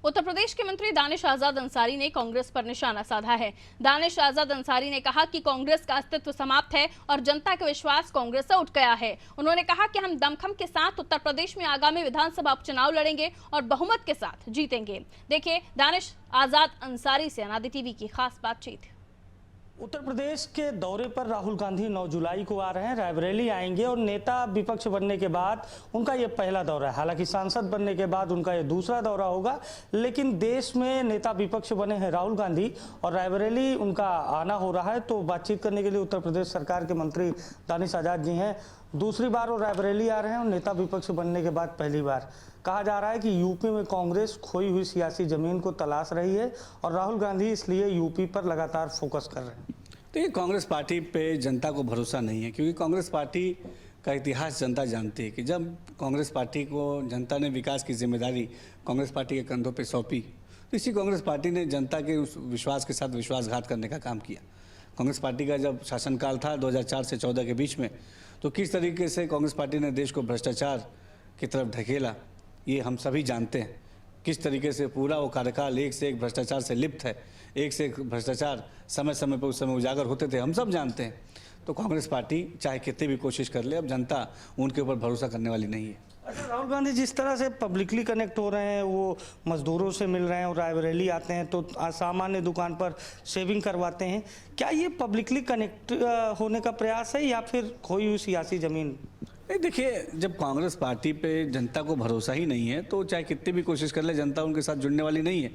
उत्तर प्रदेश के मंत्री दानिश आजाद अंसारी ने कांग्रेस पर निशाना साधा है। दानिश आजाद अंसारी ने कहा कि कांग्रेस का अस्तित्व समाप्त है और जनता का विश्वास कांग्रेस से उठ गया है। उन्होंने कहा कि हम दमखम के साथ उत्तर प्रदेश में आगामी विधानसभा उपचुनाव लड़ेंगे और बहुमत के साथ जीतेंगे। देखिए दानिश आजाद अंसारी से अनादि टीवी की खास बातचीत। उत्तर प्रदेश के दौरे पर राहुल गांधी 9 जुलाई को आ रहे हैं, रायबरेली आएंगे और नेता विपक्ष बनने के बाद उनका ये पहला दौरा है। हालांकि सांसद बनने के बाद उनका ये दूसरा दौरा होगा, लेकिन देश में नेता विपक्ष बने हैं राहुल गांधी और रायबरेली उनका आना हो रहा है। तो बातचीत करने के लिए उत्तर प्रदेश सरकार के मंत्री दानिश आजाद जी हैं। दूसरी बार वो रायबरेली आ रहे हैं और नेता विपक्ष बनने के बाद पहली बार। कहा जा रहा है कि यूपी में कांग्रेस खोई हुई सियासी जमीन को तलाश रही है और राहुल गांधी इसलिए यूपी पर लगातार फोकस कर रहे हैं। तो ये कांग्रेस पार्टी पे जनता को भरोसा नहीं है, क्योंकि कांग्रेस पार्टी का इतिहास जनता जानती है कि जब कांग्रेस पार्टी को जनता ने विकास की जिम्मेदारी कांग्रेस पार्टी के कंधों पे सौंपी, तो इसी कांग्रेस पार्टी ने जनता के उस विश्वास के साथ विश्वासघात करने का काम किया। कांग्रेस पार्टी का जब शासनकाल था 2004 से 14 के बीच में, तो किस तरीके से कांग्रेस पार्टी ने देश को भ्रष्टाचार की तरफ ढकेला, ये हम सभी जानते हैं। किस तरीके से पूरा वो कार्यकाल एक से एक भ्रष्टाचार से लिप्त है, एक से एक भ्रष्टाचार समय समय पर उस समय उजागर होते थे, हम सब जानते हैं। तो कांग्रेस पार्टी चाहे कितनी भी कोशिश कर ले, अब जनता उनके ऊपर भरोसा करने वाली नहीं है। अच्छा, राहुल गांधी जिस तरह से पब्लिकली कनेक्ट हो रहे हैं, वो मजदूरों से मिल रहे हैं और रायबरेली आते हैं तो सामान्य दुकान पर शेविंग करवाते हैं, क्या ये पब्लिकली कनेक्ट होने का प्रयास है या फिर खोई हुई सियासी जमीन? नहीं, देखिए, जब कांग्रेस पार्टी पे जनता को भरोसा ही नहीं है तो चाहे कितनी भी कोशिश कर ले, जनता उनके साथ जुड़ने वाली नहीं है।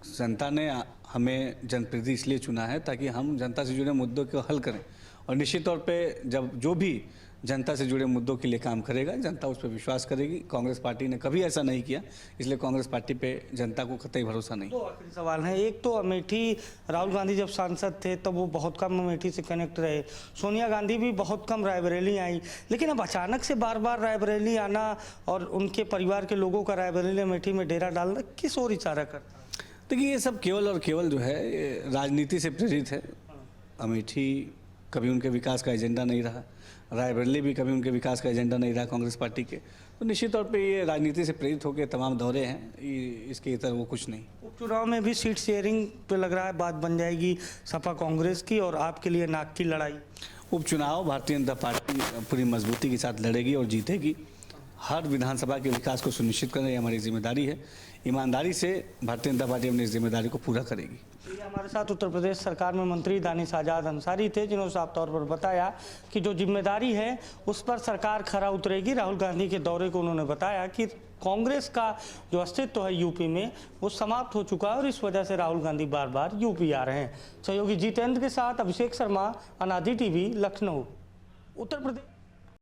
जनता ने हमें जनप्रतिनिधि इसलिए चुना है ताकि हम जनता से जुड़े मुद्दों को हल करें, और निश्चित तौर पे जब जो भी जनता से जुड़े मुद्दों के लिए काम करेगा, जनता उस पर विश्वास करेगी। कांग्रेस पार्टी ने कभी ऐसा नहीं किया, इसलिए कांग्रेस पार्टी पे जनता को कतई भरोसा नहीं। दो आखिरी सवाल हैं। एक तो अमेठी, राहुल गांधी जब सांसद थे तब वो बहुत कम अमेठी से कनेक्ट रहे, सोनिया गांधी भी बहुत कम रायबरेली आई, लेकिन अब अचानक से बार बार रायबरेली आना और उनके परिवार के लोगों का रायबरेली अमेठी में डेरा डालना किस ओर इशारा करता है? देखिए, ये सब केवल और केवल जो है राजनीति से प्रेरित है। अमेठी कभी उनके विकास का एजेंडा नहीं रहा, रायबरेली भी कभी उनके विकास का एजेंडा नहीं रहा कांग्रेस पार्टी के। तो निश्चित तौर पे ये राजनीति से प्रेरित होकर तमाम दौरे हैं, इसके इतर वो कुछ नहीं। उपचुनाव में भी सीट शेयरिंग पे लग रहा है बात बन जाएगी सपा कांग्रेस की, और आपके लिए नाक की लड़ाई। उपचुनाव भारतीय जनता पार्टी पूरी मजबूती के साथ लड़ेगी और जीतेगी। हर विधानसभा के विकास को सुनिश्चित करना हमारी जिम्मेदारी है। ईमानदारी से भारतीय जनता पार्टी अपनी जिम्मेदारी को पूरा करेगी। हमारे साथ उत्तर प्रदेश सरकार में मंत्री दानिश आजाद अंसारी थे, जिन्होंने साफ तौर पर बताया कि जो जिम्मेदारी है उस पर सरकार खरा उतरेगी। राहुल गांधी के दौरे को उन्होंने बताया कि कांग्रेस का जो अस्तित्व है यूपी में वो समाप्त हो चुका है और इस वजह से राहुल गांधी बार बार यूपी आ रहे हैं। सहयोगी जितेंद्र के साथ अभिषेक शर्मा, अनादि टीवी, लखनऊ। उत्तर प्रदेश।